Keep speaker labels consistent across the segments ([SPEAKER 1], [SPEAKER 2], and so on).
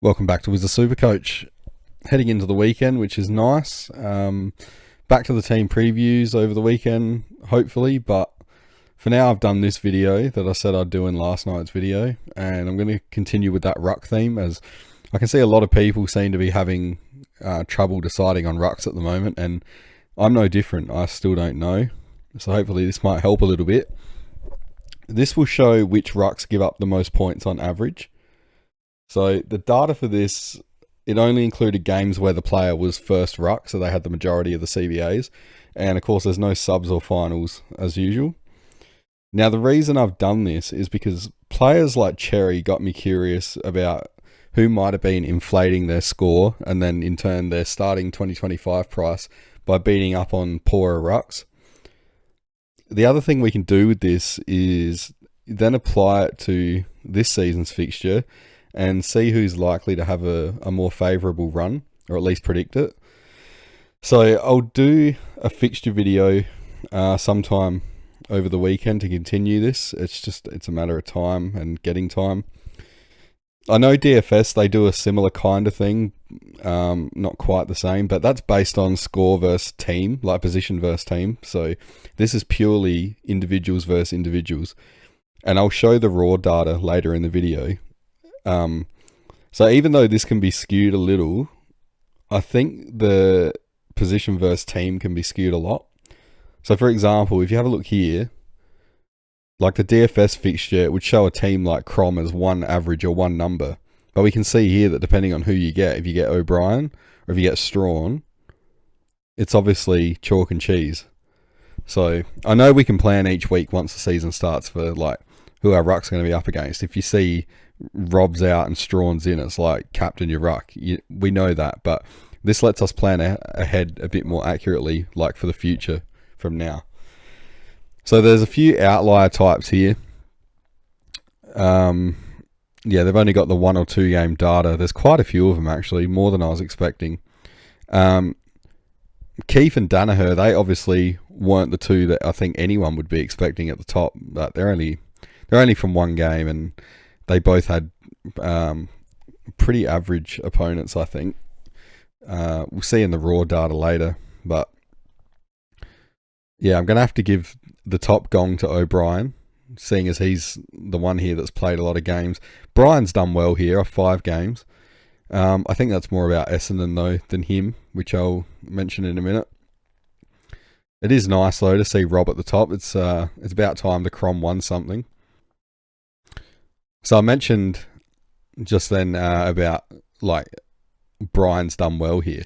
[SPEAKER 1] Welcome back to Supercoach. Heading into the weekend, which is nice. Back to the team previews over the weekend, hopefully. But for now, I've done this video that I said I'd do in last night's video. And I'm going to continue with that ruck theme, as I can see a lot of people seem to be having trouble deciding on rucks at the moment. And I'm no different. I still don't know. So hopefully this might help a little bit. This will show which rucks give up the most points on average. So the data for this, it only included games where the player was first ruck, so they had the majority of the CBAs. And of course, there's no subs or finals as usual. Now, the reason I've done this is because players like Xerri got me curious about who might have been inflating their score and then in turn their starting 2025 price by beating up on poorer rucks. The other thing we can do with this is then apply it to this season's fixture and see who's likely to have a more favourable run, or at least predict it. So I'll do a fixture video sometime over the weekend to continue this. It's a matter of time and getting time. I know DFS, they do a similar kind of thing, not quite the same, but that's based on score versus team, like position versus team. So this is purely individuals versus individuals. And I'll show the raw data later in the video. So even though this can be skewed a little, I think the position versus team can be skewed a lot. So for example, if you have a look here, like the DFS fixture, it would show a team like Crom as one average or one number. But we can see here that depending on who you get, if you get O'Brien or if you get Strawn, it's obviously chalk and cheese. So I know we can plan each week once the season starts for like who our ruck's going to be up against. If you see Rob's out and Strawn's in, it's like captain your ruck. We know that, but this lets us plan ahead a bit more accurately, like for the future from now. So there's a few outlier types here. Yeah, they've only got the 1 or 2 game data. There's quite a few of them actually, more than I was expecting. Keith and Danaher, they obviously weren't the two that I think anyone would be expecting at the top, but they're only from one game, and they both had pretty average opponents, I think. We'll see in the raw data later, but yeah, I'm going to have to give the top gong to O'Brien, seeing as he's the one here that's played a lot of games. Brian's done well here off 5 games. I think that's more about Essendon though than him, which I'll mention in a minute. It is nice though to see Rob at the top. It's about time the Crom won something. So I mentioned just then about like Brian's done well here.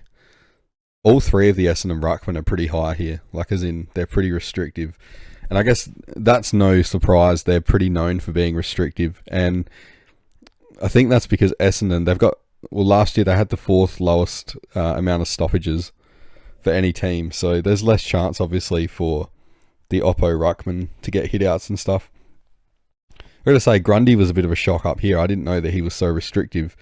[SPEAKER 1] All 3 of the Essendon ruckmen are pretty high here, like as in they're pretty restrictive. And I guess that's no surprise. They're pretty known for being restrictive. And I think that's because Essendon, last year they had the 4th lowest amount of stoppages for any team. So there's less chance, obviously, for the Oppo ruckman to get hit-outs and stuff. I'm going to say Grundy was a bit of a shock up here. I didn't know that he was so restrictive.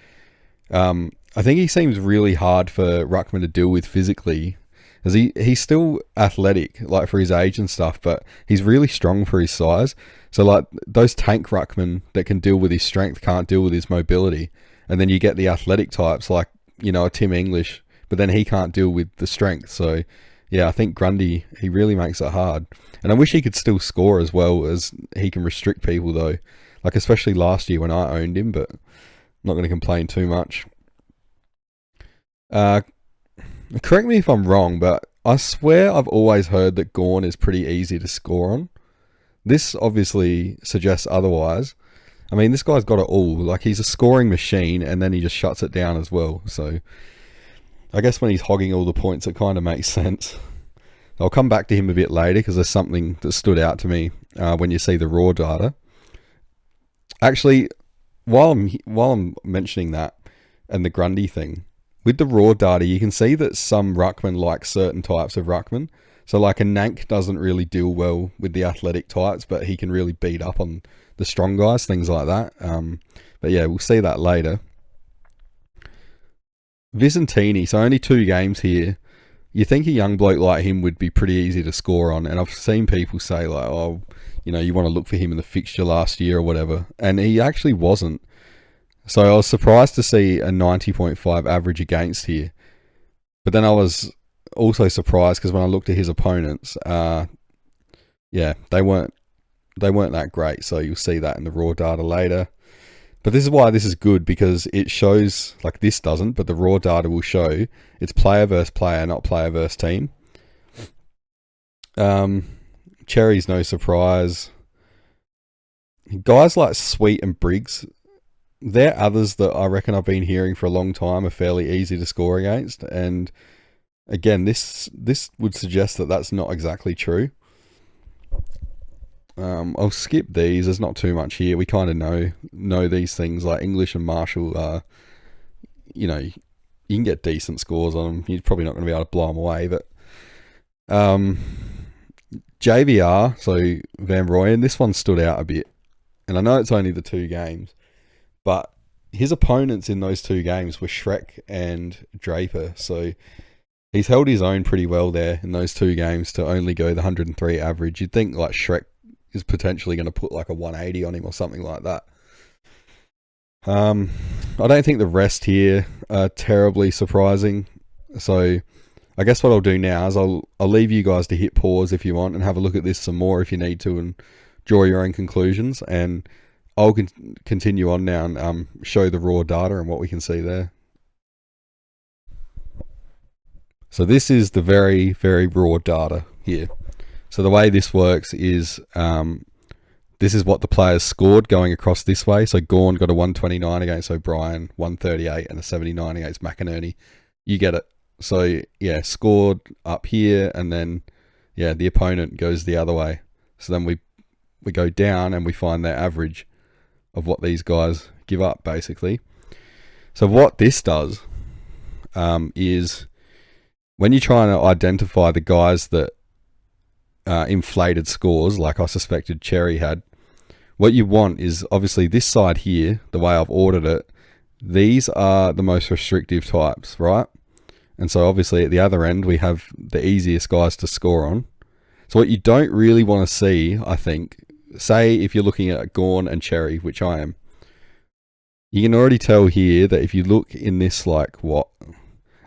[SPEAKER 1] I think he seems really hard for ruckman to deal with physically, as he's still athletic, like for his age and stuff, but he's really strong for his size. So like those tank ruckmen that can deal with his strength can't deal with his mobility. And then you get the athletic types like, a Tim English, but then he can't deal with the strength. So yeah, I think Grundy, he really makes it hard. And I wish he could still score as well, as he can restrict people though. Like especially last year when I owned him, but I'm not going to complain too much. Correct me if I'm wrong, but I swear I've always heard that Gawn is pretty easy to score on. This obviously suggests otherwise. I mean, this guy's got it all. Like, he's a scoring machine, and then he just shuts it down as well. So I guess when he's hogging all the points, it kind of makes sense. I'll come back to him a bit later because there's something that stood out to me when you see the raw data. Actually, while I'm mentioning that and the Grundy thing, with the raw data, you can see that some ruckmen like certain types of ruckmen. So like a Nank doesn't really deal well with the athletic types, but he can really beat up on the strong guys, things like that. But yeah, we'll see that later. Visentini, so only 2 games here. You think a young bloke like him would be pretty easy to score on, and I've seen people say like, oh, you want to look for him in the fixture last year or whatever, and he actually wasn't. So I was surprised to see a 90.5 average against here. But then I was also surprised because when I looked at his opponents, yeah, they weren't that great. So you'll see that in the raw data later. But this is why this is good, because it shows, like this doesn't, but the raw data will show it's player versus player, not player versus team. Xerri's no surprise. Guys like Sweet and Briggs, they're others that I reckon I've been hearing for a long time are fairly easy to score against. And again, this would suggest that that's not exactly true. I'll skip these. There's not too much here. We kind of know these things, like English and Marshall. You know, you can get decent scores on them. You're probably not going to be able to blow them away. But JVR, so Van Rooyen, this one stood out a bit. And I know it's only the 2 games, but his opponents in those 2 games were Shrek and Draper. So he's held his own pretty well there in those 2 games to only go the 103 average. You'd think like Shrek is potentially going to put like a 180 on him or something like that. I don't think the rest here are terribly surprising. So I guess what I'll do now is I'll leave you guys to hit pause if you want and have a look at this some more if you need to and draw your own conclusions. And I'll continue on now and show the raw data and what we can see there. So this is the very, very raw data here. So the way this works is this is what the players scored going across this way. So Gawn got a 129 against O'Brien, 138 and a 79 against McInerney. You get it. So yeah, scored up here, and then yeah, the opponent goes the other way. So then we go down and we find their average of what these guys give up, basically. So what this does is when you're trying to identify the guys that inflated scores, like I suspected Xerri had, what you want is obviously this side here, the way I've ordered it, these are the most restrictive types, right? And so obviously at the other end, we have the easiest guys to score on. So what you don't really want to see, I think, say if you're looking at Gawn and Xerri, which I am, you can already tell here that if you look in this, like what,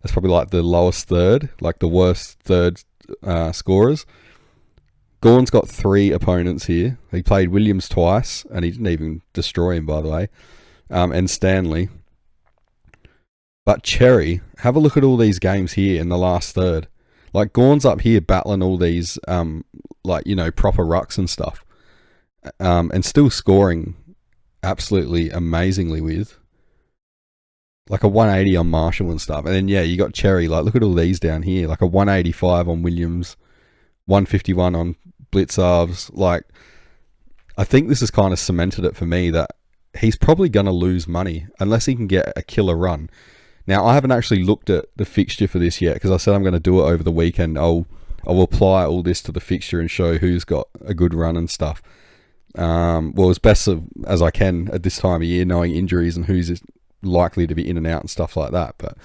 [SPEAKER 1] that's probably like the lowest third, like the worst third scorers. Gawn's got 3 opponents here. He played Williams twice, and he didn't even destroy him, by the way, and Stanley. But Xerri, have a look at all these games here in the last third. Like Gawn's up here battling all these, like, you know, proper rucks and stuff, and still scoring absolutely amazingly with like a 180 on Marshall and stuff. And then yeah, you got Xerri. Like look at all these down here, like a 185 on Williams, 151 on Blitzarves. Like I think this has kind of cemented it for me that he's probably going to lose money unless he can get a killer run. Now, I haven't actually looked at the fixture for this yet because I said I'm going to do it over the weekend. I'll apply all this to the fixture and show who's got a good run and stuff. Well, as best as I can at this time of year, knowing injuries and who's likely to be in and out and stuff like that. But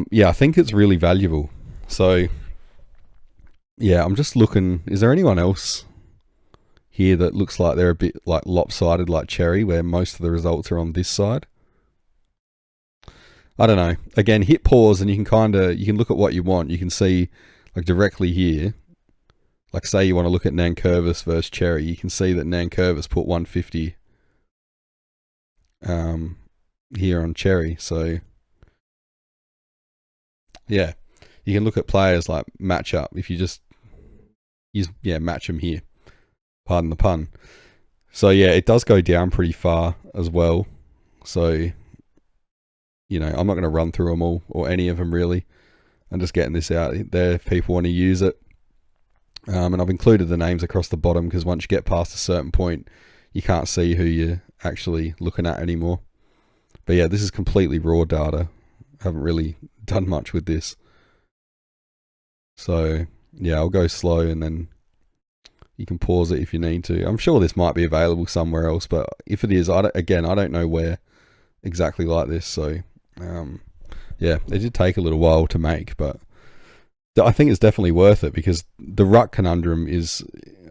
[SPEAKER 1] yeah, I think it's really valuable. So yeah, I'm just looking. Is there anyone else here that looks like they're a bit like lopsided like Xerri, where most of the results are on this side? I don't know. Again, hit pause and you can look at what you want. You can see like directly here, like say you want to look at Nankervis versus Xerri, you can see that Nankervis put 150 here on Xerri. So yeah, you can look at players like matchup if you just match them here. Pardon the pun. So yeah, it does go down pretty far as well. So you know, I'm not going to run through them all or any of them really. I'm just getting this out there if people want to use it. And I've included the names across the bottom because once you get past a certain point, you can't see who you're actually looking at anymore. But yeah, this is completely raw data. I haven't really done much with this. So yeah, I'll go slow and then you can pause it if you need to. I'm sure this might be available somewhere else, but if it is, I don't know where exactly like this. So yeah, it did take a little while to make, but I think it's definitely worth it because the ruck conundrum is,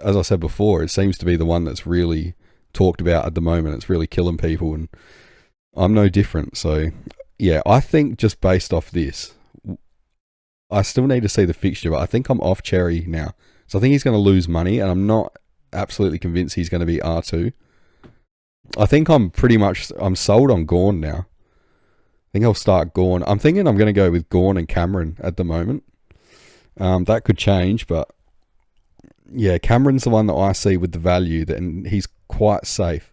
[SPEAKER 1] as I said before, it seems to be the one that's really talked about at the moment. It's really killing people, and I'm no different. So yeah, I think just based off this, I still need to see the fixture, but I think I'm off Xerri now. So I think he's going to lose money, and I'm not absolutely convinced he's going to be R2. I think I'm sold on Gawn now. I think I'll start Gawn. I'm thinking I'm going to go with Gawn and Cameron at the moment. That could change, but yeah, Cameron's the one that I see with the value, and he's quite safe.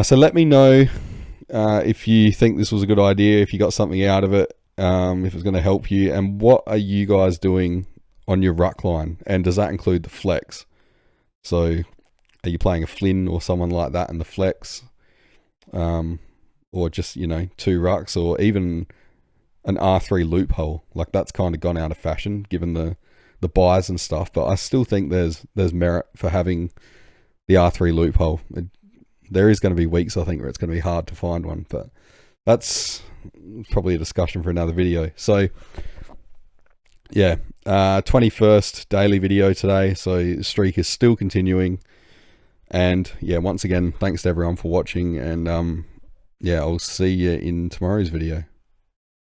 [SPEAKER 1] So let me know if you think this was a good idea, if you got something out of it, if it's going to help you, and what are you guys doing on your ruck line, and does that include the flex? So are you playing a Flynn or someone like that in the flex, or just, 2 rucks, or even an R3 loophole? Like, that's kind of gone out of fashion given the buys and stuff, but I still think there's merit for having the R3 loophole. There is going to be weeks, I think, where it's going to be hard to find one, but that's probably a discussion for another video. So yeah, 21st daily video today, so the streak is still continuing. And yeah, once again, thanks to everyone for watching, and yeah, I'll see you in tomorrow's video.